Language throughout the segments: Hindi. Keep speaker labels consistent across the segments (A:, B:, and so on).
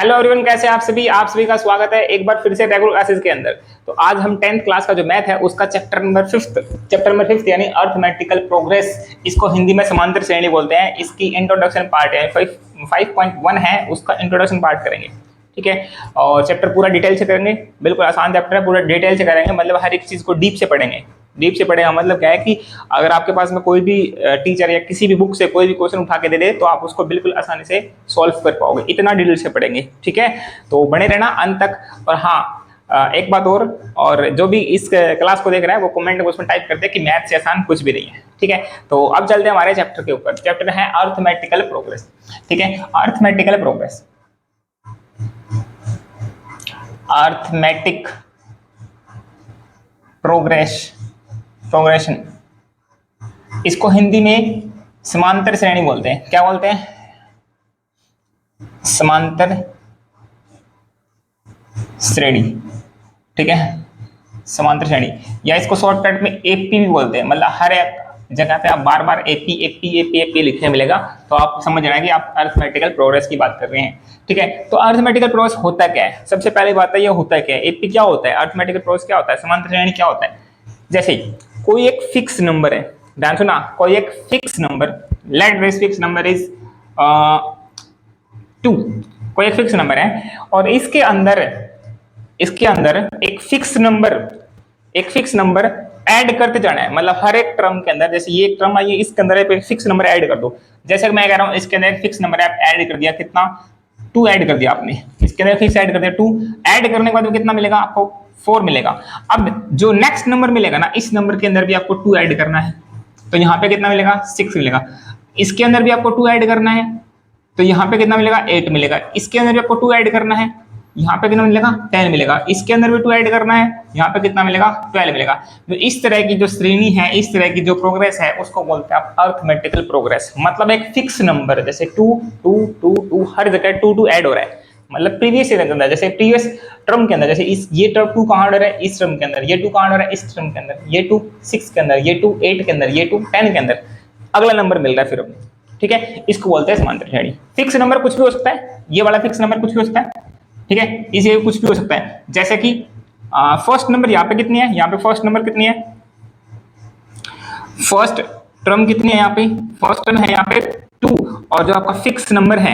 A: हेलो एवरीवन, कैसे हैं आप सभी का स्वागत है एक बार फिर से रेगुलर क्लासेस के अंदर। तो आज हम 10th क्लास का जो मैथ है उसका चैप्टर नंबर फिफ्थ यानी अर्थमेटिकल प्रोग्रेस, इसको हिंदी में समांतर श्रेणी बोलते हैं। इसकी इंट्रोडक्शन पार्ट है 5.1 है, उसका इंट्रोडक्शन पार्ट करेंगे, ठीक है। और चैप्टर पूरा डिटेल से करेंगे, बिल्कुल आसान चैप्टर है, पूरा डिटेल से करेंगे, मतलब हर एक चीज को डीप से पढ़ेंगे। डीप से पढ़ेगा मतलब क्या है कि अगर आपके पास में कोई भी टीचर या किसी भी बुक से कोई भी क्वेश्चन उठा के दे दे तो आप उसको बिल्कुल आसानी से सॉल्व कर पाओगे, इतना डिटेल से पढ़ेंगे, ठीक है। तो बने रहना अंत तक। और हाँ, एक बात और जो भी इस क्लास को देख रहा है वो कमेंट में उसमें टाइप करते हैं कि मैथ से आसान कुछ भी नहीं है, ठीक है। तो अब चलते हैं हमारे चैप्टर के ऊपर। चैप्टर है अर्थमेटिकल प्रोग्रेस, ठीक है। अर्थमेटिकल प्रोग्रेस, अर्थमेटिक प्रोग्रेशन, इसको हिंदी में समांतर श्रेणी बोलते हैं। क्या बोलते हैं? समांतर श्रेणी, ठीक है, समांतर श्रेणी, या इसको शॉर्टकट में एपी भी बोलते हैं। मतलब हर एक जगह पे आप बार बार एपी एपी एपी एपी लिखने मिलेगा तो आप समझ रहे हैं कि आप अर्थमेटिकल प्रोग्रेस की बात कर रहे हैं, ठीक है। तो अर्थमेटिकल प्रोग्रेस होता क्या है? सबसे पहले बात है ये होता क्या है, एपी क्या होता है, अर्थमेटिकल प्रोग्रेस क्या होता है, समांतर श्रेणी क्या होता है। जैसे कोई एक फिक्स नंबर है, ध्यान सुना, कोई एक fix number, let this fix number is 2, कोई एक फिक्स नंबर है और इसके अंदर एक फिक्स नंबर ऐड करते जाना है। मतलब हर एक टर्म के अंदर, जैसे ये एक टर्म आई है, इसके अंदर एक फिक्स नंबर ऐड कर दो। जैसे मैं कह रहा हूं इसके अंदर एक फिक्स नंबर ऐड कर दिया, कितना? 2 ऐड कर दिया आपने, इसके अंदर फिक्स ऐड कर दिया 2, ऐड करने के बाद कितना मिलेगा आपको? 4 मिलेगा। अब जो नेक्स्ट नंबर मिलेगा ना, इस नंबर के अंदर भी आपको 2 ऐड करना है, तो यहाँ पे कितना मिलेगा? 6 मिलेगा। इसके अंदर भी आपको 2 ऐड करना है, तो यहाँ पे कितना मिलेगा? 8 मिलेगा। इसके अंदर भी आपको 2 ऐड करना है, यहाँ पे कितना मिलेगा? 10 मिलेगा। इसके अंदर भी 2 ऐड करना है, यहाँ पे कितना मिलेगा? 12 मिलेगा। तो इस तरह की जो श्रेणी है, इस तरह की जो प्रोग्रेस है, उसको बोलते हैं आप अर्थमेटिकल प्रोग्रेस। मतलब एक फिक्स नंबर, जैसे 2 2 2 2, हर जगह 2 2 ऐड हो रहा है। मतलब प्रीवियस ईयर के अंदर, जैसे प्रीवियस टर्म के अंदर, जैसे इस ये टर्म 2 कहाँ ऑर्डर है? इस टर्म के अंदर। ये 2 कहाँ ऑर्डर है? इस टर्म के अंदर। ये 2 6 के अंदर, ये 2 8 के अंदर, ये 2 10 के अंदर, अगला नंबर मिल रहा है फिर हमें, ठीक है। इसको बोलते हैं समांतर श्रेणी। फिक्स नंबर कुछ भी हो सकता है, ये वाला फिक्स नंबर कुछ भी हो सकता है, ठीक है, इसे कुछ भी हो सकता है। जैसे कि फर्स्ट नंबर यहाँ पे कितनी है? यहाँ पे फर्स्ट नंबर कितनी है? फर्स्ट टर्म कितनी है? यहाँ पे फर्स्ट टर्म है यहाँ पे 2, और जो आपका फिक्स नंबर है,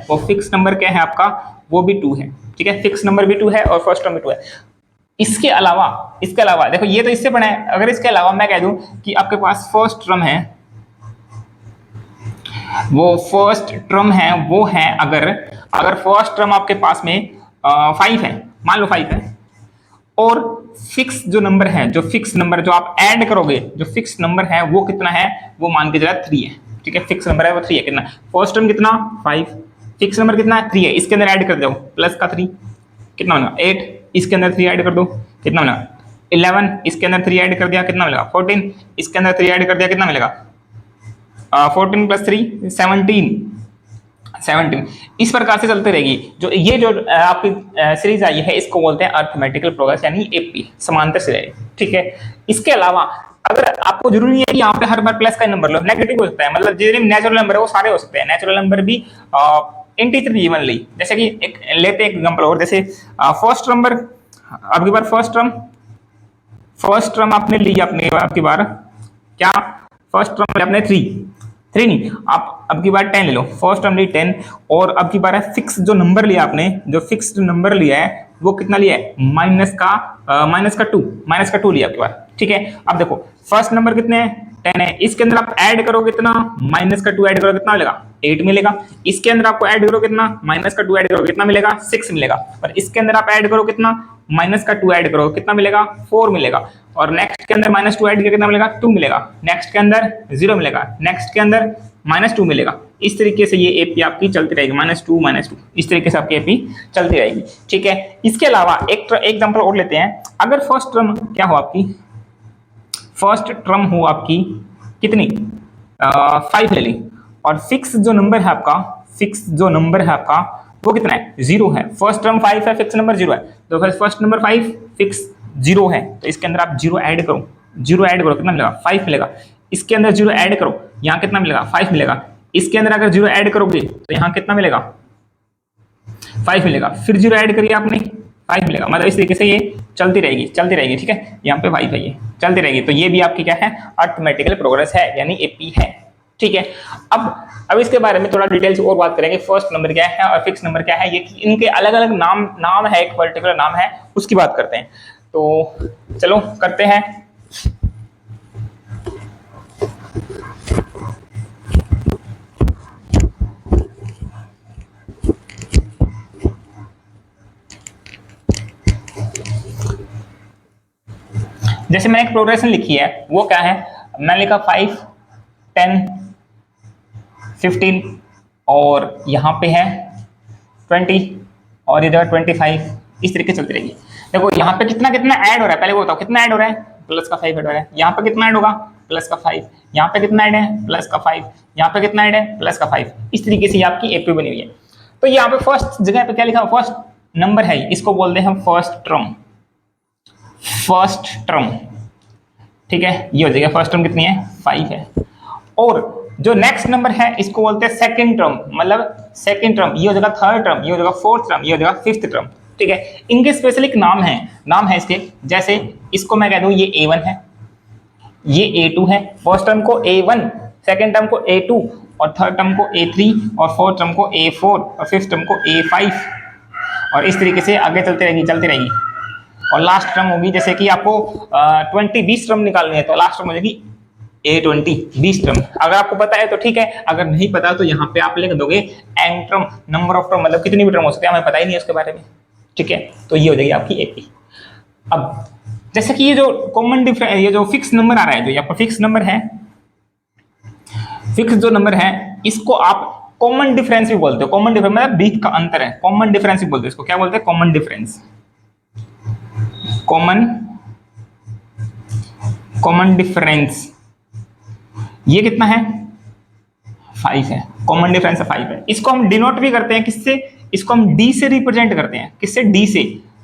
A: वो फिक्स नंबर क्या है आपका? वो भी 2 है, ठीक है। फिक्स नंबर भी 2 है और फर्स्ट टर्म भी 2 है। इसके अलावा देखो, ये तो इससे बड़ा है। अगर इसके अलावा मैं कह दूं कि आपके पास फर्स्ट टर्म है, वो फर्स्ट टर्म है, वो है अगर फर्स्ट टर्म आपके पास में 5 है, मान लो 5 है, और फिक्स जो नंबर है, जो फिक्स नंबर जो आप ऐड करोगे, जो फिक्स नंबर है वो कितना है? वो मान के चला 3 है, ठीक है। फिक्स नंबर है वो 3 है। कितना? फर्स्ट टर्म कितना? 5, फिक्स नंबर कितना? 3 है। इसके अंदर ऐड कर दो प्लस का 3, कितना होगा? 8। इसके अंदर 3 ऐड कर दो, कितना मिलेगा? 11। इसके अंदर 3 ऐड कर दिया, कितना मिलेगा? 14। इसके अंदर 3 ऐड कर दिया, कितना मिलेगा? 14 + 3 17। इस प्रकार से चलते रहेगी। ये जो आपकी सीरीज आई है, इसको बोलते हैं अर्थमेटिकल प्रोग्रेस यानी एपी, समांतर श्रेणी, ठीक है। इसके अलावा अगर आपको जरूरी नहीं है कि यहाँ पे हर बार प्लस का नंबर लो, नेगेटिव हो सकता है। मतलब जितने नेचुरल नंबर है वो सारे हो सकते हैं, नेचुरल नंबर भी इंटीजर इवनली। जैसे कि एक लेते हैं एग्जांपल और, जैसे फर्स्ट नंबर, अब की बार फर्स्ट टर्म आपने ली, आपकी बार क्या? फर्स्ट टर्म आपने 3 नहीं, आप अब की बार 10 ले लो। फर्स्ट टर्म ली 10, और अब की बार है फिक्स जो नंबर लिया आपने, जो फिक्स नंबर लिया है वो कितना लिया है? माइनस का 2 लिया आपकी बार, ठीक है। अब देखो फर्स्ट नंबर कितने हैं? 10 है। इसके अंदर आप ऐड करो कितना? माइनस का 2 ऐड करो, कितना मिलेगा? 8 मिलेगा। इसके अंदर आपको ऐड करो कितना? माइनस का 2 ऐड करो, कितना मिलेगा? 6 मिलेगा। और इसके अंदर आप ऐड करो कितना? माइनस का 2 ऐड करो, कितना मिलेगा? 4 मिलेगा। और नेक्स्ट के अंदर माइनस 2 ऐड किया, कितना मिलेगा? 2 मिलेगा। नेक्स्ट के अंदर 0 मिलेगा। नेक्स्ट के अंदर -2 मिलेगा। इस तरीके से ये एपी आपकी चलती रहेगी, -2 इस तरीके से आपकी एपी चलती रहेगी, ठीक है। इसके अलावा एक एग्जांपल और लेते हैं। अगर फर्स्ट टर्म क्या हो आपकी? फर्स्ट टर्म हो आपकी कितनी? 5 ले ली, और फिक्स जो नंबर है आपका वो कितना है? 0 है। फर्स्ट टर्म 5 है, फिक्स नंबर 0 है, तो फर्स्ट नंबर 5, फिक्स 0 है, तो इसके अंदर आप 0 ऐड करो, कितना मिलेगा? 5 मिलेगा। इसके अंदर 0 ऐड करो, यहाँ कितना मिलेगा? 5 मिलेगा। इसके अंदर अगर 0 ऐड करोगे तो यहाँ कितना मिलेगा? 5 मिलेगा, फिर 0 ऐड करिए आपने 5 मिलेगा, मतलब इस तरीके से ये चलती रहेगी, ठीक है। यहाँ पे 5 है, ये चलती रहेगी, तो ये भी आपकी क्या है, अर्थमेटिकल प्रोग्रेस है, यानी एपी है, ठीक है। अब इसके बारे में थोड़ा डिटेल्स और बात करेंगे, फर्स्ट नंबर क्या है और फिक्स नंबर क्या है, ये इनके अलग अलग नाम है, एक पर्टिकुलर नाम है, उसकी बात करते हैं। तो चलो करते हैं। जैसे मैंने एक प्रोग्रेशन लिखी है, वो क्या है, मैंने लिखा 5, 10, 15 और यहाँ पे है 20 और इधर 25, इस तरीके चलती रहेगी। देखो यहाँ पे कितना कितना ऐड हो रहा है, पहले वो बताओ कितना ऐड हो रहा है, प्लस का 5 ऐड हो रहा है। यहाँ पे कितना ऐड होगा, प्लस का 5। यहाँ पे कितना ऐड है, प्लस का 5। यहाँ पे कितना ऐड है, प्लस का 5। इस तरीके से आपकी एपी बनी हुई है। तो यहाँ पे फर्स्ट जगह पे क्या लिखा, फर्स्ट नंबर है, इसको बोलते हैं हम फर्स्ट टर्म, ठीक है। ये हो जाएगा, फर्स्ट टर्म कितनी है, 5 है। और जो नेक्स्ट नंबर है इसको बोलते हैं सेकंड टर्म, मतलब सेकंड टर्म, ये हो जाएगा थर्ड टर्म, ये हो जाएगा फोर्थ टर्म, ये हो जाएगा फिफ्थ टर्म, ठीक है। इनके स्पेशल एक नाम है इसके, जैसे इसको मैं कह दूं ये A1 है, ये A2 है, फर्स्ट टर्म को A1, सेकंड टर्म को A2 और थर्ड टर्म को A3 और फोर्थ टर्म को A4 और फिफ्थ टर्म को A5 और इस तरीके से आगे चलती रहेगी। और लास्ट टर्म होगी, जैसे कि आपको 20 टर्म निकालनी है तो लास्ट टर्म हो जाएगी A20, 20 टर्म। अगर आपको पता है तो ठीक है, अगर नहीं पता तो यहाँ पे आप लिख दोगे n term, number of term, मतलब कितनी भी टर्म हो सकते हैं, हमें पता ही नहीं है उसके बारे में, ठीक है। तो ये हो जाएगी आपकी एपी। अब जैसे कि ये जो कॉमन डिफरेंस, ये जो फिक्स नंबर आ रहा है, जो यहाँ पर फिक्स नंबर है, फिक्स जो नंबर है इसको आप कॉमन डिफरेंस भी बोलते हो। कॉमन डिफरेंस मतलब बीच का अंतर है, कॉमन डिफरेंस भी बोलते हैं इसको। क्या बोलते हैं, कॉमन डिफरेंस। कॉमन डिफरेंस ये कितना है, 5 है, कॉमन डिफरेंस 5 है। इसको हम डिनोट भी करते हैं किससे, इसको हम डी से रिप्रेजेंट करते हैं, किससे, डी से।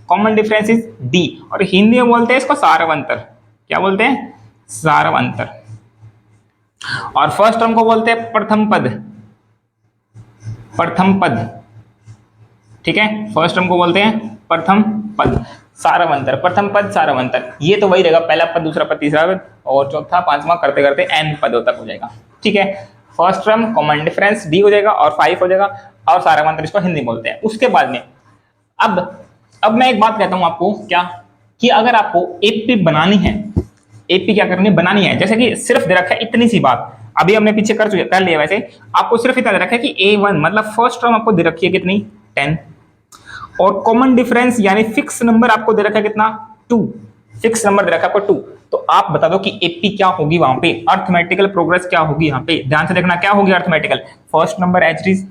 A: कॉमन डिफरेंस इज डी, और हिंदी में बोलते हैं इसको सारवंतर। क्या बोलते हैं, सारवंतर। और फर्स्ट टर्म को बोलते हैं प्रथम पद, ठीक है। फर्स्ट टर्म को बोलते हैं प्रथम पद, सारवंतर, प्रथम पद, सारवंतर। ये तो वही रहेगा, पहला पद, दूसरा पद, तीसरा पद और चौथा, पांचवा करते करते एन पदों तक हो जाएगा, ठीक है। First term common difference D हो जाएगा और 5 हो जाएगा, और सारवंतर इसको हिंदी बोलते हैं। उसके बाद में अब मैं एक बात कहता हूं आपको, क्या कि अगर आपको एपी बनानी है, एपी क्या करनी, बनानी है, जैसे कि सिर्फ दे रखा है इतनी सी बात, अभी हमने पीछे कर लिया, वैसे आपको सिर्फ इतना दे रखा है कि A1 मतलब फर्स्ट टर्म आपको दे रखी है कितनी, 10, और कॉमन डिफरेंस यानी फिक्स नंबर आपको दे रखा है कितना, 2, फिक्स नंबर दे रखा है आपको 2। तो आप बता दो कि एपी क्या होगी वहां पे, अर्थमेटिकल प्रोग्रेस क्या होगी यहाँ पे, ध्यान से देखना क्या होगी arithmetical. First number as it is,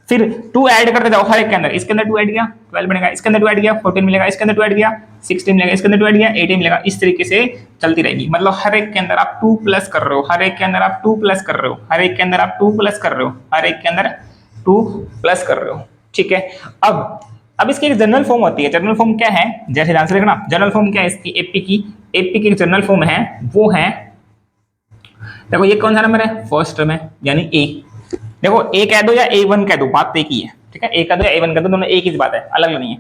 A: फिर 2 ऐड करते जाओ हर एक के अंदर, इसके अंदर 2 ऐड किया 12 बनेगा, इसके अंदर 2 ऐड किया 14 मिलेगा, इसके अंदर 2 ऐड किया 16 मिलेगा, इसके अंदर 2 ऐड किया 18 मिलेगा। इस तरीके से चलती रहेगी, मतलब हर एक के अंदर आप 2 प्लस कर रहे हो, हर एक के अंदर आप 2 प्लस कर रहे हो, हर एक के अंदर आप 2 प्लस कर रहे हो, हर एक के अंदर 2 प्लस कर रहे हो, ठीक है। अब इसकी एक जनरल फॉर्म होती है। जनरल फॉर्म क्या है, जैसे ध्यान से देखना, जनरल फॉर्म क्या है इसकी, एपी की एक जनरल फॉर्म है, वो है, देखो ये कौन सा नंबर है, फर्स्ट टर्म है, यानी ए। देखो ए कह दो या A1 कह दो, बात एक ही है, ठीक है। ए कह दो या A1 कह दो, दोनों एक ही बात है, अलग अलग नहीं है।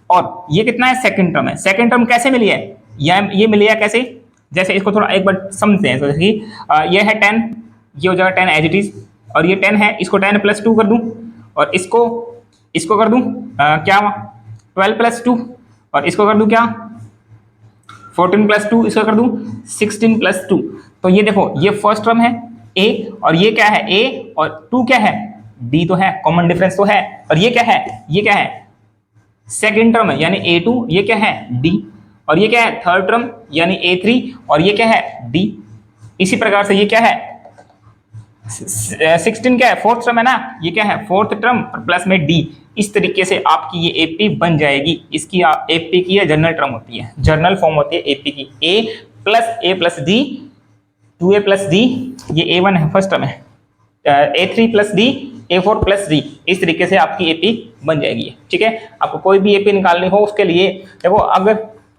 A: और ये कितना है, सेकंड टर्म है। सेकंड टर्म कैसे मिली है, ये मिली है कैसे, जैसे इसको थोड़ा एक बार समझते हैं। जैसे कि ये है 10, ये हो जाएगा 10 एज इट इज, और ये 10 है, इसको 10 + 2 कर दूं, और इसको कर दूं क्या, 12 + 2, और इसको कर दूं क्या, 14 + 2, इसको कर दूं 16 + 2। तो ये देखो, ये फर्स्ट टर्म है A, और ये क्या है, A और 2 क्या है, D तो है, कॉमन डिफरेंस तो है। और ये क्या है, सेकंड टर्म है, यानी A2, ये क्या है, D, और ये क्या है, थर्ड टर्म यानी A3, और ये क्या है, D। इसी प्रकार से ये क्या है, 16 क्या है, फोर्थ टर्म है ना, ये क्या है, फोर्थ टर्म प्लस में D। इस तरीके से आपकी ये एपी बन जाएगी। इसकी एपी की जनरल टर्म होती है, जनरल फॉर्म होती है एपी की, A + D, 2A + D, ये A1 है, फर्स्ट टर्म है, A3 + D, A4 + D। इस तरीके से आपकी एपी बन जाएगी, ठीक है। आपको कोई भी एपी निकालनी हो उसके लिए देखो,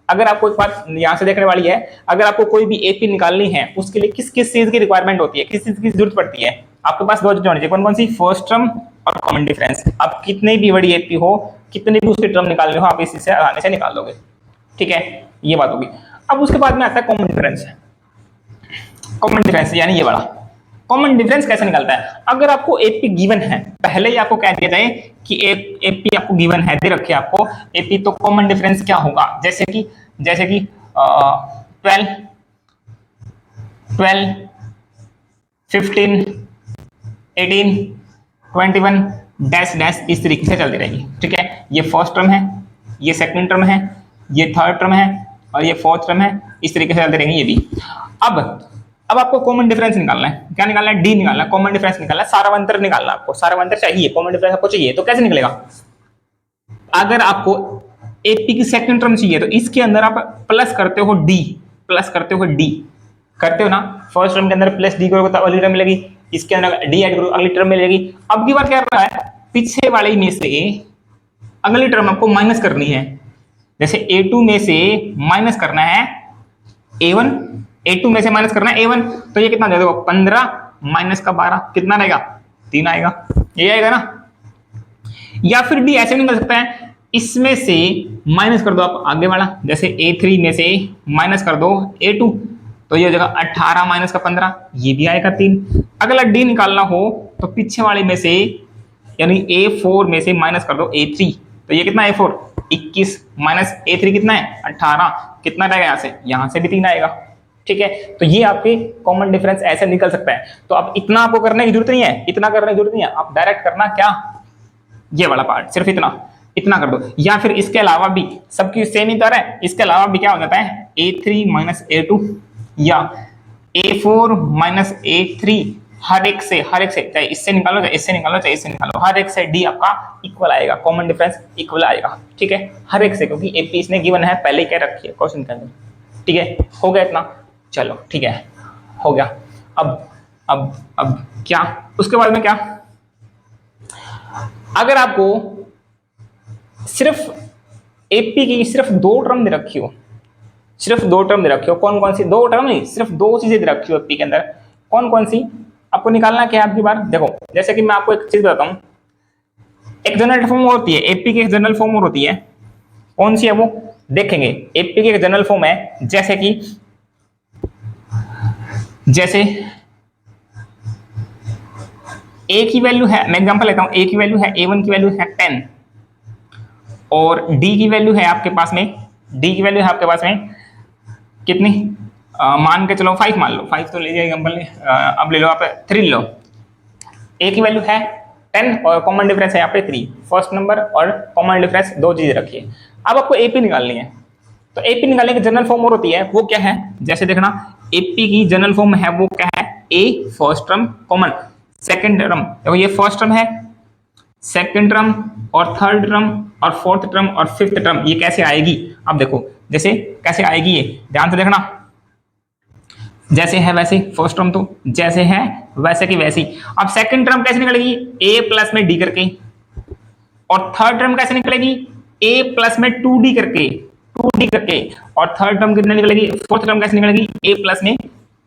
A: अगर आपको एक बात यहाँ से देखने वाली है, अगर आपको कोई भी एपी निकालनी है उसके लिए किस किस चीज की रिक्वायरमेंट होती है, किस चीज की जरूरत पड़ती है, आपके पास दो चीजें होनी चाहिए, कौन कौन सी, फर्स्ट टर्म और कॉमन डिफरेंस। अब कितने भी बड़ी एपी हो, कितने भी उसके टर्म निकालने हो, आप इसी से आसानी से निकाल लोगे, ठीक है, ये बात होगी। अब उसके बाद में आता है कॉमन डिफरेंस। कॉमन डिफरेंस यानी ये वाला कॉमन डिफरेंस कैसे निकालता है। अगर आपको एपी गिवन है, पहले ही आपको कह दिया जाए कि एपी आपको गिवन है, दे रखे आपको एपी, तो कॉमन डिफरेंस क्या होगा, जैसे कि 12 15 18 21 डैश डैश इस तरीके से चलती रहेगी, ठीक है। ये फर्स्ट टर्म है, ये सेकंड टर्म है, ये थर्ड टर्म है और ये फोर्थ टर्म है, इस तरीके से चलती रहेंगी ये भी। अब आपको कॉमन डिफरेंस निकालना है, क्या निकालना है, डी निकालना है, कॉमन डिफरेंस निकालना है, सारावंतर निकालना है आपको, सारावंतर चाहिए, कॉमन डिफरेंस आपको चाहिए, तो कैसे निकलेगा। अगर आपको एपी की सेकंड टर्म चाहिए तो इसके अंदर आप प्लस करते हो डी, प्लस करते हो डी, करते हो ना, फर्स्ट टर्म के अंदर प्लस डी करोगे तो अगली टर्म मिलेगी, इसके अंदर डी ऐड करो अगली टर्म मिलेगी। अब की बार क्या कर रहा है, पीछे वाले में से अगली टर्म आपको माइनस करनी है, जैसे A2 में से माइनस करना है A1, A2 में से माइनस करना है A1, तो ये कितना देखो 15 माइनस का 12 कितना रहेगा, 3 आएगा, ये आएगा ना। या फिर डी ऐसे नहीं कर सकता है, इसमें से माइनस कर दो आप आगे वाला, जैसे A3 में से माइनस कर दो A2, तो ये हो जाएगा 18 माइनस का 15, ये भी आएगा 3। अगला डी निकालना हो तो पीछे वाले में से यानी A4 में से माइनस कर दो A3, तो ये कितना है A4 21 माइनस A3 कितना है 18, कितना रहेगा, यहाँ से भी 3 आएगा, ठीक है। तो ये आपके कॉमन डिफरेंस ऐसे निकल सकता है। तो अब इतना आपको करने की जरूरत नहीं है, इतना करने की जरूरत नहीं है, आप डायरेक्ट करना क्या, ये वाला पार्ट सिर्फ इतना कर दो। या फिर इसके अलावा भी सबकी सेम ही तरह है, इसके अलावा भी क्या हो जाता है A3 माइनस A2 या A4 माइनस A3, हर एक से चाहे इससे निकालो चाहे इससे निकालो चाहे इससे निकालो, हर एक से डी आपका इक्वल आएगा, कॉमन डिफरेंस इक्वल आएगा, ठीक है, हर एक से, क्योंकि एपी इसने गिवन है पहले ही कह रखी है क्वेश्चन के अंदर, ठीक है। हो गया इतना, चलो ठीक है, हो गया। अब क्या, उसके बाद में क्या, अगर आपको सिर्फ एपी की सिर्फ 2 टर्म दे रखी हो, सिर्फ 2 टर्म दे रखी हो, कौन कौन सी 2 टर्म नहीं, सिर्फ 2 चीजें दे रखी हो एपी के अंदर, कौन कौन सी, आपको निकालना क्या है आपकी बार, देखो जैसे कि मैं आपको एक चीज बताता हूं, एक जनरल फॉर्म होती है एपी की, एक जनरल फॉर्म और होती है, कौन सी है वो देखेंगे। एपी की एक जनरल फॉर्म है, जैसे कि ए की वैल्यू है, मैं एग्जांपल लेता हूं, ए की वैल्यू है A1 की वैल्यू है 10 और डी की वैल्यू है आपके पास में, डी की वैल्यू है आपके पास में कितनी, मान के चलो 5 मान लो, 5 तो ले जाइए एग्जांपल, अब ले लो आप 3 लो। ए की वैल्यू है 10 और कॉमन डिफरेंस है यहाँ पे 3, फर्स्ट नंबर और कॉमन डिफरेंस 2 चीजें रखिए। अब आपको एपी निकालनी है, तो एपी निकालने की जनरल फॉर्म और होती है, वो क्या है, जैसे देखना एपी की जनरल फॉर्म है वो क्या है, a first term common second term, देखो ये फर्स्ट टर्म है, सेकंड टर्म और थर्ड टर्म और फोर्थ टर्म और फिफ्थ टर्म, ये कैसे आएगी, अब देखो जैसे कैसे आएगी, ये ध्यान से देखना, जैसे है वैसे, फर्स्ट टर्म तो जैसे है वैसे की वैसी। अब सेकंड टर्म कैसे निकलेगी, a प्लस में d करके, और थर्ड टर्म कैसे निकलेगी, a प्लस में 2d करके, 2d करके, और थर्ड टर्म कितने निकलेगी, फोर्थ टर्म कैसे निकलेगी, a प्लस में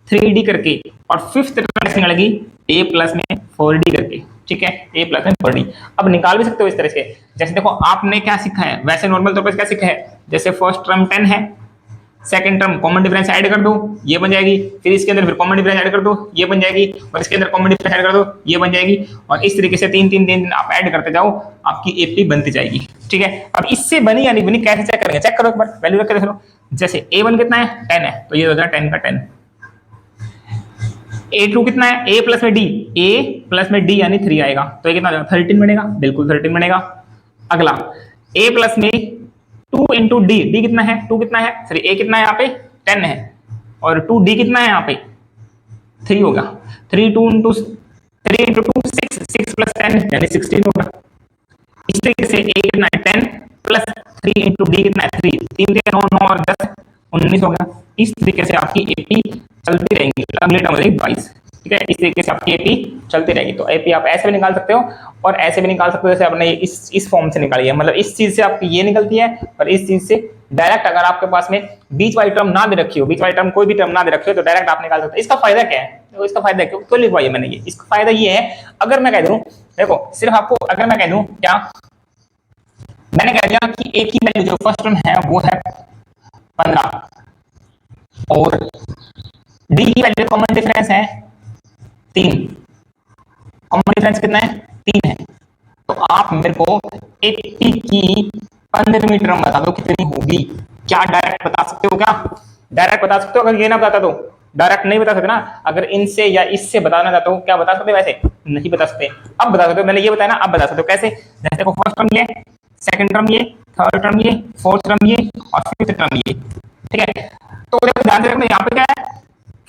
A: 3d करके, और फिफ्थ टर्म कैसे निकलेगी, a प्लस में 4d करके, ठीक है, a प्लस में 4d। अब निकाल भी सकते हो इस तरह से, जैसे देखो आपने क्या सीखा है, वैसे नॉर्मल तौर पर क्या सीखा है, जैसे फर्स्ट टर्म 10 है, second term common difference add कर दो, ये बन जाएगी, फिर इसके अंदर फिर कॉमन डिफरेंस ऐड कर दो, ये बन जाएगी, और इसके अंदर कॉमन डिफरेंस ऐड कर दो, ये बन जाएगी, और इस तरीके से 3 आप ऐड करते जाओ, आपकी एपी बनती जाएगी, ठीक है। अब इससे बनी या नहीं बनी कैसे चेक करेंगे, चेक करो एक बार, वैल्यू रख के देख लो, जैसे A1 कितना है 10 है, तो ये हो जाएगा 10 का 10, A2 कितना है, A प्लस में D, A प्लस में D यानी 3 आएगा, तो ये कितना हो जाएगा 13 बनेगा, बिल्कुल 13 बनेगा। अगला A प्लस में 2 इंटू डी, डी कितना है 2 कितना है, सॉरी ए कितना है यहाँ पे 10 है, और 2 डी कितना है यहाँ पे 3 होगा, 3 इंटू 2 6 प्लस 10 यानी 16 होगा। इस तरीके से ए कितना है 10 प्लस 3 इंटू डी कितना है 3, 3 के 9 9 और 10 19 होगा। इस तरीके से आपकी एपी चलती रहेंगी, अगले टर्म हो जाएगी 22, ठीक है, इस तरीके से आपकी एपी चलती रहेगी। तो एपी आप ऐसे भी निकाल सकते हो और ऐसे भी निकाल सकते हो, जैसे आपने इस फॉर्म से निकाली है, मतलब इस चीज से आपकी ये निकलती है और इस चीज से डायरेक्ट, अगर आपके पास में बीच वाली टर्म ना दे रखी हो, बीच वाली टर्म कोई भी टर्म ना दे रखी हो, तो डायरेक्ट आप निकाल सकते हो। इसका फायदा क्या है? देखो इसका फायदा क्यों लिखवाई मैंने ये, इसका फायदा ये है, अगर मैं कह दूं, देखो सिर्फ आपको अगर मैं कह दूं, क्या मैंने कह दिया कि ए की वैल्यू जो फर्स्ट टर्म है वो है 15 और डी की वैल्यू कॉमन डिफरेंस है 3, कॉमन डिफरेंस कितना है? 3 है। तो आप मेरे को एपी की 15वीं टर्म बता दो कितनी होगी। क्या डायरेक्ट बता सकते हो? क्या डायरेक्ट बता सकते हो? अगर ये ना बताता तो डायरेक्ट नहीं बता सकते ना। अगर इनसे या इससे बताना चाहते हो, क्या बता सकते? वैसे नहीं बता सकते, अब बता सकते हो। मैंने ये बताया ना, अब बता सकते हो। कैसे? जैसे देखो फर्स्ट टर्म ये, सेकंड टर्म ये, थर्ड टर्म ये, फोर्थ टर्म ये और फिफ्थ टर्म ये, ठीक है। तो देखो ध्यान से रखना, यहाँ पे क्या है?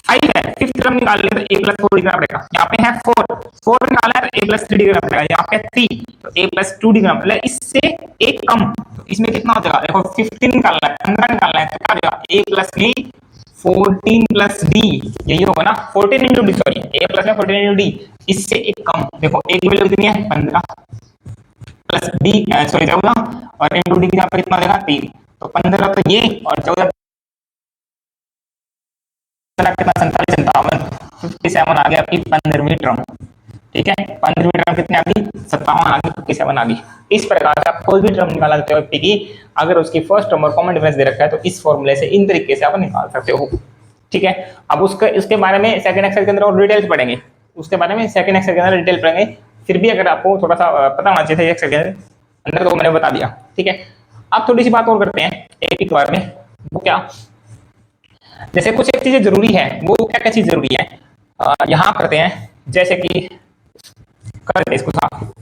A: 5 है, फिफ्थ टर्म निकाल ले तो a प्लस 4 डिग्री पड़ेगा। यहाँ पे है 4 निकाला है तो a प्लस 3 डिग्री पड़ेगा। यहाँ पे 3 तो a प्लस 2 डिग्री, मतलब इससे एक कम, तो इसमें कितना हो जाएगा? देखो 15 निकालना है, 15 निकालना है तो क्या हो जाएगा? a plus b 14 plus d, यही होगा ना, 14 into D, sorry a plus में 14 इंटू d, इससे एक कम। देखो a की वैल्यू कितनी है? 15 प्लस d, सॉरी 14 और इंटू d की यहाँ पे कितना हो जाएगा? 3। तो 15 तो ये और 14 कितना? 57 57 आ गया आपकी 15वीं टर्म, ठीक है। 15वीं टर्म कितनी आ गई? 57 आ गई, 57 आ गई। इस प्रकार से आप कोई भी टर्म निकाल सकते हो एपी की, अगर उसकी फर्स्ट टर्म और कॉमन डिफरेंस दे रखा है तो इस फॉर्मूले से इन तरीके से आप निकाल सकते हो, ठीक है। अब उसके बारे में सेकंड एक्सरसाइज के अंदर और डिटेल्स पढ़ेंगे, उसके बारे में सेकंड एक्सरसाइज के अंदर डिटेल पढ़ेंगे। फिर भी अगर आपको थोड़ा सा पता होना चाहिए था एक्सरसाइज के अंदर, तो मैंने बता दिया, ठीक है। अब थोड़ी सी बात और करते हैं एपी के बारे में। वो क्या? जैसे कुछ एक चीजें जरूरी है, वो क्या क्या चीज जरूरी है यहाँ करते हैं। जैसे कि कर देते इसको साफ,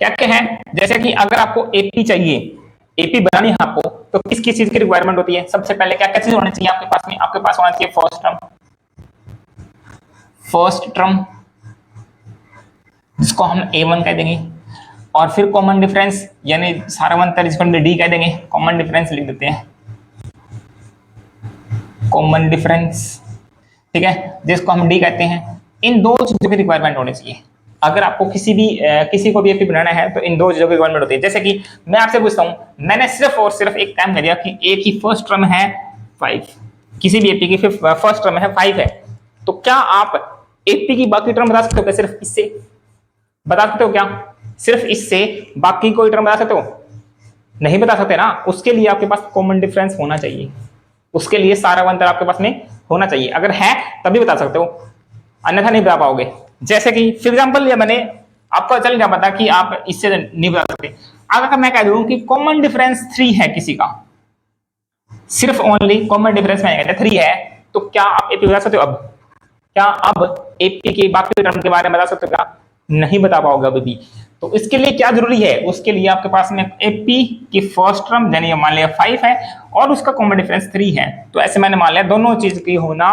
A: क्या क्या है। जैसे कि अगर आपको एपी चाहिए, एपी बनानी है आपको, तो किस किस चीज की रिक्वायरमेंट होती है? सबसे पहले क्या क्या चीज होनी चाहिए आपके पास में? आपके पास होना चाहिए फर्स्ट टर्म जिसको हम A1 कह देंगे, और फिर कॉमन डिफरेंस यानी सारावंतर जिसको हम डी कह देंगे, कॉमन डिफरेंस लिख देते हैं, कॉमन डिफरेंस, ठीक है, जिसको हम डी कहते हैं। इन दो चीजों की रिक्वायरमेंट होनी चाहिए। अगर आपको किसी को भी एपी बनाना है तो इन दो चीजों की रिक्वायरमेंट होती है। जैसे कि मैं आपसे पूछता हूं, मैंने सिर्फ और सिर्फ एक काम कर दिया कि ए की फर्स्ट टर्म है 5, किसी भी एपी की फर्स्ट टर्म है 5 है, तो क्या आप एपी की बाकी टर्म बता सकते हो क्या? सिर्फ इससे बता सकते हो क्या? सिर्फ इससे बाकी कोई टर्म बता सकते हो? नहीं बता सकते ना। उसके लिए आपके पास कॉमन डिफरेंस होना चाहिए, उसके लिए सारावंतर आपके पास में होना चाहिए। अगर है तभी बता सकते हो, अन्यथा नहीं बता पाओगे। जैसे कि फॉर एग्जांपल लिया मैंने, आपको चल क्या पता कि आप इससे नहीं बता सकते। अगर मैं कह दूं कि कॉमन डिफरेंस 3 है किसी का, सिर्फ ओनली कॉमन डिफरेंस में 3 है, तो क्या आप एपी बता सकते हो? अब क्या अब एपी के बाकी टर्म के बारे में बता सकते हो क्या? नहीं बता पाओगे अभी भी। तो इसके लिए क्या जरूरी है? उसके लिए आपके पास में एपी की फर्स्ट टर्म यानी मान लिया 5 है और उसका कॉमन डिफरेंस 3 है। तो ऐसे मैंने मान लिया दोनों चीज की होना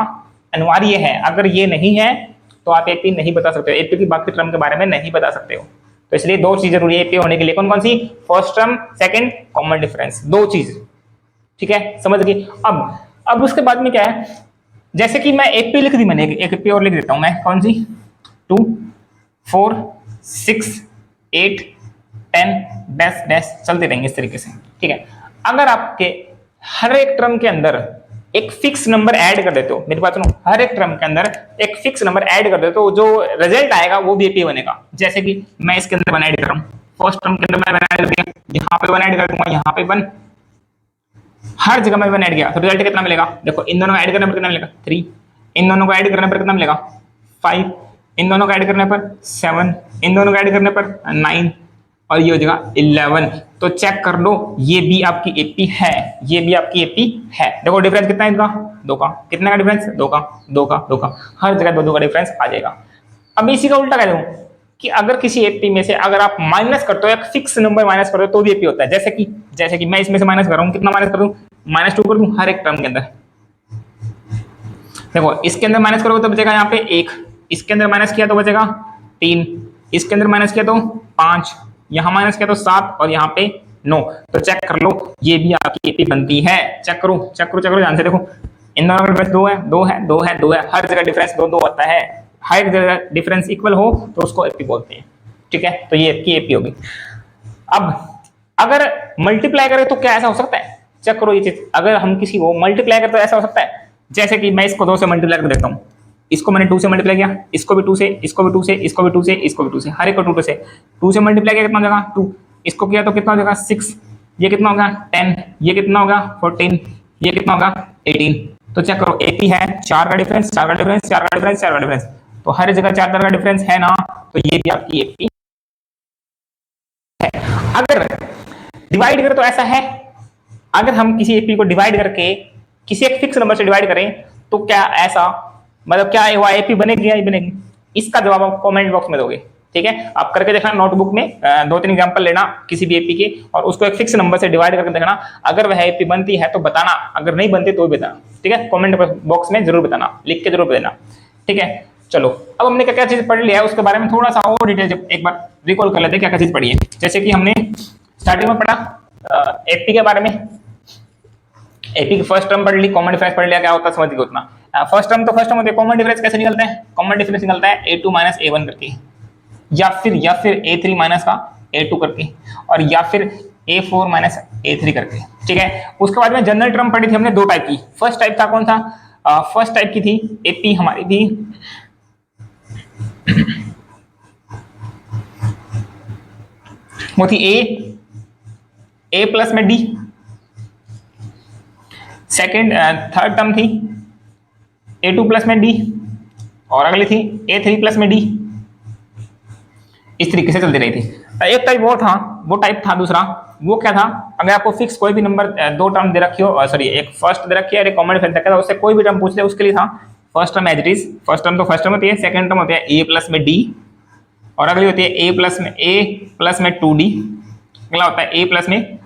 A: अनिवार्य है। अगर ये नहीं है तो आप एपी नहीं बता सकते हो, एपी की बाकी टर्म के बारे में नहीं बता सकते हो। तो इसलिए दो चीज जरूरी है एपी होने के लिए। कौन कौन सी? First term, second common difference, दो चीज, ठीक है, समझ गए। अब उसके बाद में क्या है, जैसे कि मैं एपी लिख दी मैंने, एक एपी और लिख देता हूं मैं। कौन सी? 2 4 6 8 10 डैश डैश चलते रहेंगे इस तरीके से, ठीक है। अगर आपके हर एक टर्म के अंदर एक फिक्स नंबर ऐड कर देते हो, मेरी बात सुनो, हर एक टर्म के अंदर एक फिक्स नंबर ऐड कर देते हो, जो रिजल्ट आएगा वो भी एपी बनेगा। जैसे कि मैं इसके अंदर 1 ऐड कर रहा हूं, फर्स्ट टर्म के अंदर मैं 1 ऐड कर दिया, यहाँ पे 1 ऐड कर दूंगा, यहाँ पे 1, हर जगह में 1 ऐड किया तो रिजल्ट कितना मिलेगा? देखो इन दोनों को ऐड करने पर कितना मिलेगा? 3, इन दोनों को ऐड करने पर कितना मिलेगा? 5, इन दोनों को ऐड करने पर 7, इन दोनों को ऐड करने पर 9 और ये हो जाएगा 11। तो चेक कर लो, ये भी आपकी एपी है, ये भी आपकी एपी है। देखो डिफरेंस कितना है इनका? 2 का। कितने का डिफरेंस? 2 का, 2 का, 2 का, हर जगह 2 का डिफरेंस आ जाएगा। अब इसी का उल्टा कह दूं कि अगर किसी एपी में से अगर आप माइनस करते हो, एक फिक्स नंबर माइनस करते हो तो भी एपी होता है। जैसे कि मैं इसमें से माइनस कर रहा हूं, कितना माइनस कर दूं? -2 कर दूं हर एक टर्म के अंदर। देखो इसके अंदर माइनस करोगे तो बचेगा यहाँ पे 1, इसके अंदर माइनस किया तो बचेगा 3, इसके अंदर माइनस किया तो 5 यहाँ माइनस किया तो 7 और यहाँ पे 9, तो चेक कर लो ये भी आपकी एपी बनती है। चेक करो चेक करो चेक करो, ध्यान से देखो, इन दोनों का डिफरेंस 2 है 2 है 2 है 2 है, हर जगह डिफरेंस 2 2 होता है, हर जगह डिफरेंस इक्वल हो तो उसको एपी बोलते हैं। ठीक है, तो ये आपकी एपी होगी। अब अगर मल्टीप्लाई करें तो क्या ऐसा हो सकता है, चेक करो ये चीज, अगर हम किसी को मल्टीप्लाई करें तो ऐसा हो सकता है, जैसे कि मैं इसको 2 से मल्टीप्लाई कर देता हूँ, इसको मैंने 2 से मल्टीप्लाई किया, इसको भी 2 से, इसको भी 2 से, इसको भी 2 से, इसको भी 2 से, हर एक को 2 से, 2 से मल्टीप्लाई किया कितना हो जाएगा 2, इसको किया तो कितना हो जाएगा 6, ये कितना होगा 10, ये कितना होगा 14, ये कितना होगा 18। तो चेक करो एपी है 4 का डिफरेंस 4 का डिफरेंस 4 का डिफरेंस 4 का डिफरेंस, तो हर जगह 4 का डिफरेंस है ना, तो ये भी आपकी एपी है। अगर डिवाइड करें तो ऐसा है, अगर हम किसी एपी को डिवाइड करके किसी एक फिक्स नंबर से डिवाइड करें तो क्या ऐसा, मतलब क्या वो एपी बनेगी या नहीं बनेगी, इसका जवाब आप कमेंट बॉक्स में दोगे। ठीक है, आप करके देखना, नोटबुक में 2-3 एग्जांपल लेना किसी भी एपी के और उसको एक फिक्स नंबर से डिवाइड करके देखना, अगर वह एपी बनती है तो बताना, अगर नहीं बनती तो भी बताना। ठीक है, कमेंट बॉक्स में जरूर बताना, लिख के जरूर देना। ठीक है, चलो अब हमने क्या क्या चीज पढ़ लिया है उसके बारे में थोड़ा सा और डिटेल एक बार रिकॉल कर लेते हैं, क्या क्या चीज पढ़ी है। जैसे कि हमने स्टार्टिंग में पढ़ा एपी के बारे में, एपी की फर्स्ट टर्म पढ़ ली, कॉमन डिफरेंस पढ़ लिया, क्या होता है समझ गए उतना। फर्स्ट टर्म तो फर्स्ट टर्म होती है, कॉमन डिफरेंस कैसे निकलता है, कॉमन डिफरेंस निकलता है a2 माइनस a1 करके, या फिर a3 माइनस का a2 करके, और या फिर a4 माइनस a3 करके। ठीक है, उसके बाद में जनरल टर्म पढ़ी थी हमने 2 टाइप की। फर्स्ट टाइप था कौन सा, फर्स्ट टाइप की थी एपी हमारी थी वो थी ए प्लस में डी, सेकेंड थर्ड टर्म थी a2 प्लस में डी, और अगली थी a3 प्लस में डी, इस तरीके से चलती रही थी। एक टाइप वो टाइप था दूसरा, वो क्या था, अगर आपको फिक्स कोई भी नंबर 2 टर्म दे रखी हो, सॉरी एक फर्स्ट दे रखी है और एक कॉमन डिफरेंस था, उससे कोई भी टर्म पूछ ले उसके लिए था first term as it is. First term तो फर्स्ट टर्म होती है, सेकंड टर्म होती है a प्लस में डी, और अगली होती है a प्लस में 2d, अगला होता है a प्लस में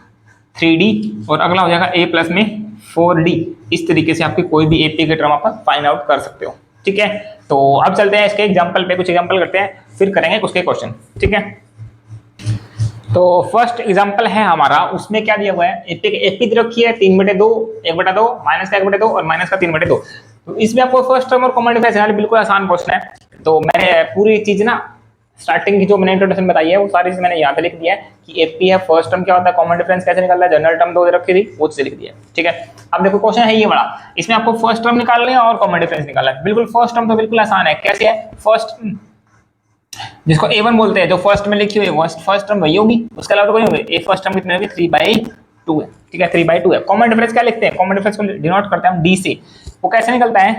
A: 3d, और अगला हो जाएगा a प्लस में 4d। इस तरीके से आपकी कोई भी एपी के टर्म आप फाइंड आउट कर सकते हो। ठीक है, तो अब चलते हैं इसके एग्जांपल पे, कुछ एग्जांपल करते हैं फिर करेंगे उसके क्वेश्चन। ठीक है, तो फर्स्ट एग्जांपल है हमारा, उसमें क्या दिया हुआ है, एपी दे रखी है 3/2, 1/2, माइनस का 1/2 और माइनस का 3/2। तो इसमें आपको फर्स्ट टर्म और कॉमन डिफरेंस बिल्कुल आसान क्वेश्चन है। तो मैंने पूरी चीज ना स्टार्टिंग की जो मैंने इंट्रोडक्शन बताई है वो सारी चीज मैंने यहाँ पे लिख दिया है कि एपी है, फर्स्ट टर्म क्या होता है, कॉमन डिफरेंस कैसे निकलता है, जनरल टर्म 2 दे रखी थी वो चीज लिख दिया है। ठीक है, अब देखो क्वेश्चन है ये बड़ा, इसमें आपको फर्स्ट टर्म निकालना है और कॉमन डिफरेंस निकालना है। बिल्कुल फर्स्ट टर्म तो बिल्कुल आसान है, कैसे है, फर्स्ट जिसको a1 बोलते हैं, जो फर्स्ट में लिखी हुई है फर्स्ट टर्म वही होगी, उसके अलावा तो कोई होगी। ए फर्स्ट टर्म कितनी होगी, 3/2 है। ठीक है, 3/2 है। कॉमन डिफरेंस क्या लिखते हैं, कॉमन डिफरेंस को डिनोट करते हैं हम d से। वो कैसे निकलता है,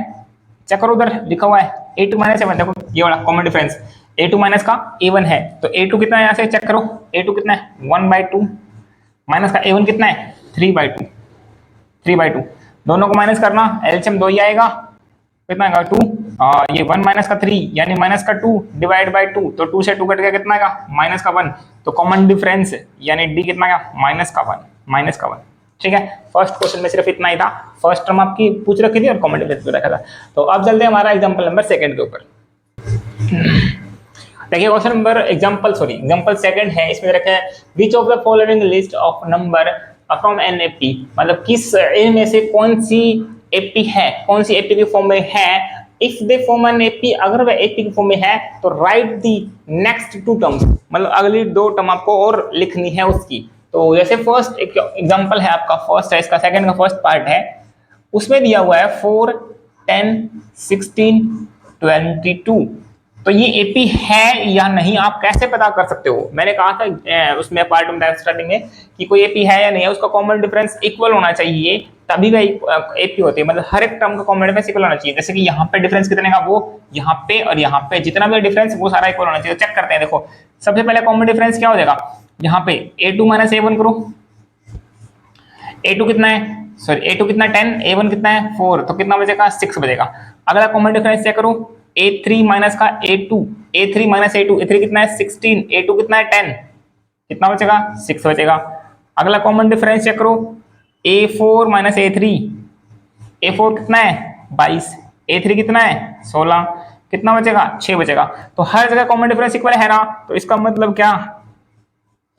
A: चेक करो उधर लिखा हुआ है a2 माइनस a1, देखो ये वाला कॉमन डिफरेंस, a2 माइनस का a1 है, तो a2 कितना है, यहाँ से चेक करो a2 कितना है 1/2, माइनस का a1 कितना है 3/2, दोनों को माइनस करना, एलसीएम 2 ही आएगा, कितना आएगा 2, ये 1 माइनस का 3 यानी माइनस का 2 डिवाइड बाय 2, तो 2 से 2 कट गया, कितना आएगा माइनस का 1, तो कॉमन डिफरेंस यानी डी कितना आएगा माइनस का 1। ठीक है, फर्स्ट क्वेश्चन में सिर्फ इतना ही था, फर्स्ट टर्म आपकी पूछ रखी थी और कॉमन डिफरेंस भी रखा था। तो अब चलते हैं हमारा एग्जांपल नंबर 2 के ऊपर। देखिए क्वेश्चन नंबर एग्जांपल 2 है, इसमें रखा है which of the following list of number from an AP, मतलब किस इनमें से कौन सी एपी है, कौन सी एपी के फॉर्म में है। If they form an AP, अगर वह एपी के फॉर्म में है तो राइट दी नेक्स्ट 2 टर्म्स, मतलब अगली 2 टर्म आपको और लिखनी है उसकी। तो जैसे फर्स्ट एक एग्जांपल है आपका, फर्स्ट है इसका, सेकंड का फर्स्ट पार्ट है, उसमें दिया हुआ है 4, 10, 16, 22। तो ये एपी है या नहीं आप कैसे पता कर सकते हो, मैंने कहा था उसमें पार्ट में स्टार्टिंग में कि कोई एपी है या नहीं है, उसका कॉमन डिफरेंस इक्वल होना चाहिए तभी वह एपी होती है, मतलब हर एक टर्म का कॉमन डिफरेंस इक्वल होना चाहिए। जैसे कि यहाँ पे डिफरेंस कितने का, वो यहाँ पे और यहाँ पे जितना भी डिफरेंस वो सारा इक्वल होना चाहिए। चेक करते हैं, देखो सबसे पहले कॉमन डिफरेंस क्या हो जाएगा, यहाँ पे a2 माइनस a1 करो, a2 कितना है, सॉरी a2 कितना है 10, a1 कितना है 4, तो कितना बचेगा 6 बचेगा। अगला कॉमन डिफरेंस चेक करो, a3 माइनस का a2, a3 minus a2, a3 कितना है 16, a2 कितना है 10, कितना बचेगा 6 बचेगा। अगला कॉमन डिफरेंस चेक करो, a4 माइनस a3, a4 कितना है 22, a3 कितना है 16, कितना बचेगा 6 बचेगा। तो हर जगह कॉमन डिफरेंस इक्वल है ना, तो इसका मतलब क्या,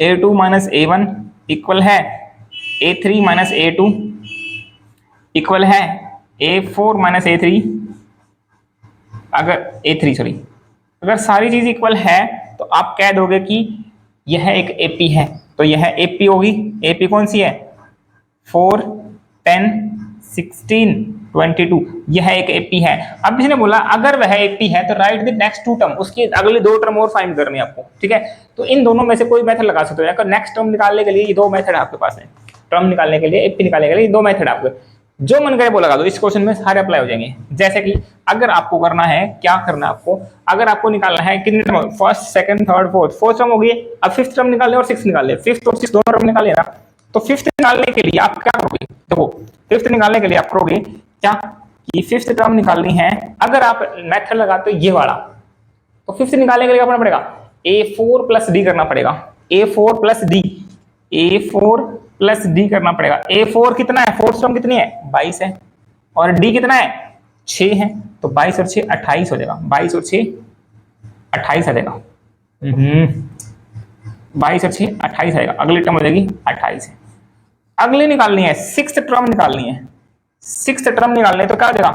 A: A2 माइनस A1 इक्वल है A3 माइनस A2 इक्वल है A4 माइनस A3, अगर A3 सॉरी, अगर सारी चीज इक्वल है तो आप कह दोगे कि यह एक AP है, तो यह AP होगी। AP कौन सी है? 4, 10, 16, 22, यह एक AP है। अब किसी ने बोला अगर वह AP है तो write the next two term, उसकी अगले दो टर्म और फाइंड करनी है आपको, ठीक है। तो इन दोनों में से कोई मेथड लगा सकते हो। नेक्स्ट टर्म निकालने के लिए ये दो मेथड आपके पास है, टर्म निकालने के लिए, AP निकालने के लिए दो मेथड आपके, जो मन करे वो लगा दो। इस क्वेश्चन में सारे अप्लाई हो जाएंगे। जैसे कि अगर आपको करना है, क्या करना है आपको, अगर आपको निकालना है कितने term, first, second, third, fourth term होगी, अब फिफ्थ टर्म निकाल ले और सिक्स निकाल ले, फिफ्थ और सिक्स दोनों टर्म निकाले ना, तो फिफ्थ निकालने के लिए आप क्या करोगे? देखो फिफ्थ निकालने के लिए आप करोगे क्या कि फिफ्थ टर्म निकालनी है, अगर आप मेथड लगाते हो ये वाला, तो फिफ्थ निकालने के लिए क्या करना पड़ेगा? A4 प्लस डी करना पड़ेगा। A4 plus D, A4 plus D करना पड़ेगा। A4 कितना है? फोर्थ टर्म कितनी है? 22 है, और डी कितना है? 6 है, तो 22 और 6 28 हो जाएगा। 22 और 6 28 आ जाएगा। 22 और 6 28 आएगा। अगली टर्म हो जाएगी 28 है। अगली निकालनी है, सिक्स्थ टर्म निकालनी है। सिक्स्थ टर्म निकालनी है तो क्या हो जाएगा?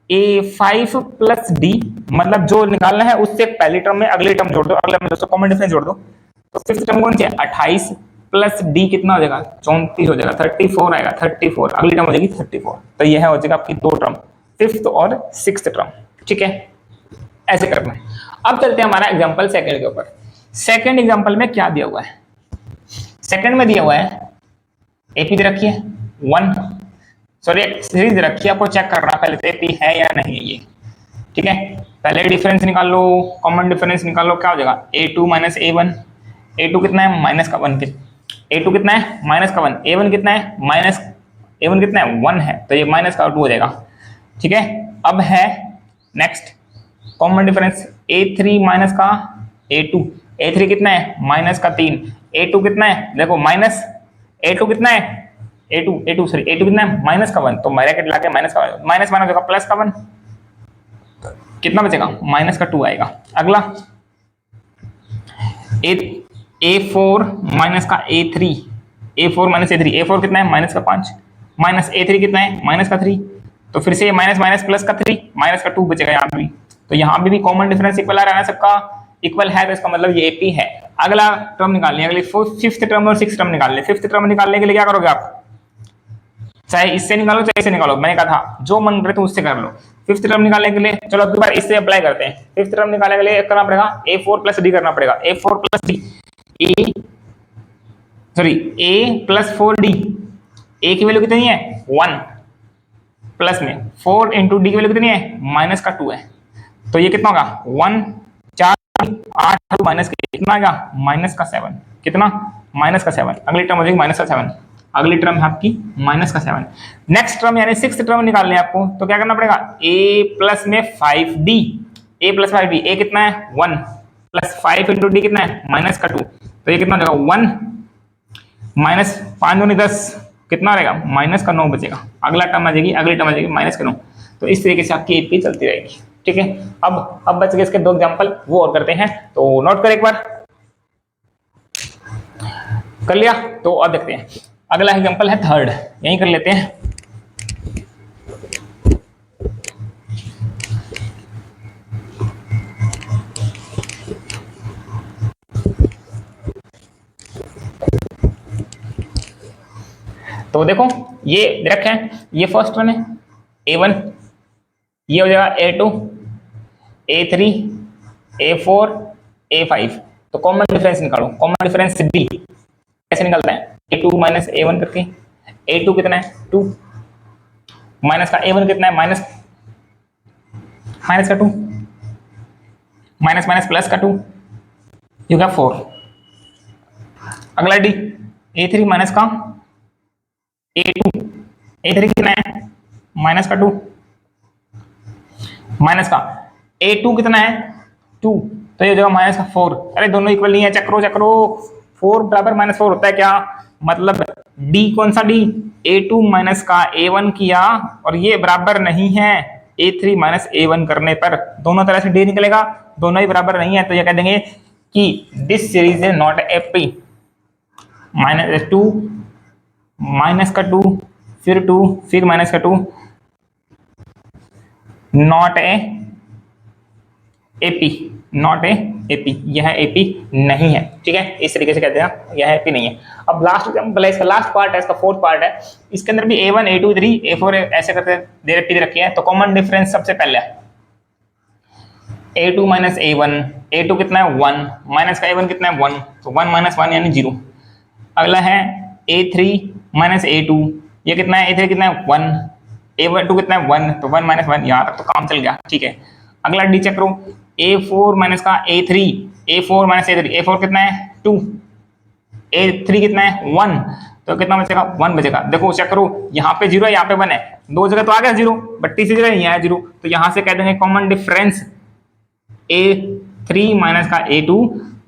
A: A5 प्लस डी, मतलब जो निकालना है उससे पहली टर्म में अगली टर्म जोड़ दो, अगले में दोस्तों कॉमन डिफरेंस जोड़ दो। तो फिफ्थ टर्म कौन सी है? 28 प्लस डी कितना हो जाएगा? 34 हो जाएगा, 34 आएगा। 34 अगली टर्म हो जाएगी 34। तो यह हो जाएगा आपकी दो टर्म, फिफ्थ और सिक्स्थ टर्म, ठीक है। ऐसे करना है। अब चलते हैं हमारा एग्जांपल सेकंड के ऊपर। सेकंड एग्जांपल में क्या दिया हुआ है? सेकंड में दिया हुआ है एपी दे रखी है 1, सॉरी सीरीज दे रखी है, आपको चेक करना पहले तो एपी है या नहीं है ये, ठीक है। पहले डिफरेंस निकाल लो, कॉमन डिफरेंस निकाल लो, क्या हो जाएगा? A2 माइनस A1, A2 कितना है? माइनस का 1, A2 कितना है? माइनस का 1, A1 कितना है? माइनस, A1 कितना है? 1 है, तो ये माइनस का 2 हो जाएगा, ठीक है। अब है next common difference A3 minus का A2, A3 कितना है? माइनस का 3, A2 कितना है? देखो माइनस, A2 कितना है? A2 सॉरी A2 कितना है? माइनस का 1, तो ब्रैकेट लाके माइनस का 1, माइनस माइनस होगा प्लस का 1, कितना बचेगा? माइनस का 2 आएगा। अगला A4 माइनस का A3, A4 minus A3, A4 कितना है? माइनस का 5, माइनस A3 कितना है? माइनस का 3, तो फिर से माइनस माइनस प्लस का 3, माइनस का 2 बचेगा यहाँ भी। तो यहाँ भी कॉमन डिफरेंस इक्वल आ रहा है, सबका इक्वल है, तो इसका मतलब ये AP है। अगला टर्म निकालनी है, अगली फिफ्थ टर्म और सिक्स्थ टर्म निकालनी है। फिफ्थ टर्म निकालने के लिए क्या करोगे आप? चाहे इससे निकालो चाहे इससे निकालो, मैंने कहा था जो मन करे तो उससे कर लो। फिफ्थ टर्म निकालने के लिए चलो अब बार इससे अप्लाई करते हैं। फिफ्थ टर्म निकालने के लिए करना पड़ेगा A4 प्लस डी करना पड़ेगा। A4 plus D, A plus 4D, A की वैल्यू कितनी है? 1, प्लस में 4 इंटू डी की वैल्यू कितनी है? माइनस का 2 है, तो ये कितना होगा? 1, 4, 8 माइनस कितना आएगा? माइनस का 7, कितना? माइनस का 7। अगली टर्म हो जाएगी माइनस का 7, अगली टर्म है आपकी माइनस का 7। नेक्स्ट टर्म यानी सिक्स्थ टर्म निकालनी है आपको, तो क्या करना पड़ेगा? A प्लस में 5D, A plus 5D, A कितना है? 1 प्लस 5 इंटू डी कितना है? माइनस का 2, तो ये कितना हो जाएगा? 1 माइनस 5 दूनी 10, कितना रहेगा? माइनस का 9 बचेगा। अगला टर्म आ जाएगी, अगली टर्म आ जाएगी माइनस का 9। तो इस तरीके से आपकी एपी चलती रहेगी, ठीक है। अब बच गए इसके दो एग्जांपल, वो और करते हैं, तो नोट कर एक बार। कर लिया? तो अब देखते हैं अगला एग्जांपल है थर्ड, यही कर लेते हैं। तो देखो ये दे रखे हैं, ये फर्स्ट वन है A1, ये हो जाएगा A2, A3, A4, A5। तो कॉमन डिफरेंस निकालो, कॉमन डिफरेंस D कैसे निकलता है? A2 माइनस A1 करके, A2 कितना है? 2, माइनस का A1 कितना है? माइनस का 2, माइनस माइनस प्लस का 2, ये होगा 4। अगला D, A3 माइनस का A2, A3 कितना है? माइनस का 2, माइनस का A2 कितना है? 2, तो ये हो जाएगा माइनस का 4। अरे दोनों इक्वल नहीं है, चक्रो 4 बराबर माइनस 4 होता है क्या? मतलब D कौन सा D? A2 माइनस का A1 किया और ये बराबर नहीं है A3 माइनस A1 करने पर, दोनों तरह से D निकलेगा, दोनों ही बराबर नहीं है, तो ये कह देंगे कि this series is not AP, -2 minus का 2 फिर 2 फिर माइनस का 2 not a AP, not a AP, यह एपी नहीं है। ठीक है, इस तरीके से कहते हैं यह एपी नहीं है। अब लास्ट एग्जांपल है, इसका लास्ट पार्ट है, इसका फोर्थ पार्ट है। इसके अंदर भी A1 A2 3 A4 ऐसे करते दे रखी है। तो कॉमन डिफरेंस सबसे पहले A2 माइनस A1, A2 कितना है 1 माइनस का A1 कितना है 1, तो 1 माइनस 1 यानी 0। अगला है A3 माइनस A2, ये कितना है A3 कितना है 1, A2 कितना है 1, तो 1 माइनस 1, यहाँ तक तो काम चल गया। ठीक है, अगला डी चेक करो, A4 माइनस का A3, A4 minus A3, A4 कितना है 2, A3 कितना है 1, तो कितना बचेगा 1 बचेगा। देखो चेक करो, यहाँ पे 0 है, यहाँ पे 1 है, दो जगह तो आ गया 0, बट तीसरी जगह यहाँ है 0, तो यहाँ से कह देंगे कॉमन डिफरेंस A3 माइनस का A2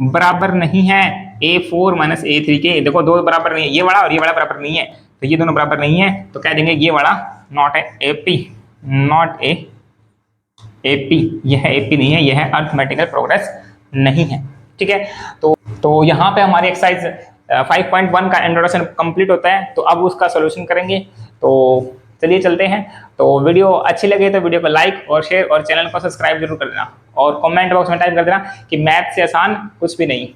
A: बराबर नहीं है A4 माइनस A3 के। देखो दो बराबर नहीं है, ये वाला और ये वाला बराबर नहीं है, तो ये दोनों बराबर नहीं है, तो कह देंगे ये वाला not a AP, not a AP, यह एपी नहीं है, यह अर्थमेटिकल प्रोग्रेस नहीं है। ठीक है, तो यहाँ पे हमारी एक्सरसाइज 5.1 का इंट्रोडक्शन कंप्लीट होता है। तो अब उसका सोल्यूशन करेंगे। तो चलिए चलते हैं। तो वीडियो अच्छी लगे तो वीडियो को लाइक और शेयर और चैनल को सब्सक्राइब जरूर कर देना, और कमेंट बॉक्स में टाइप कर देना कि मैथ से आसान कुछ भी नहीं।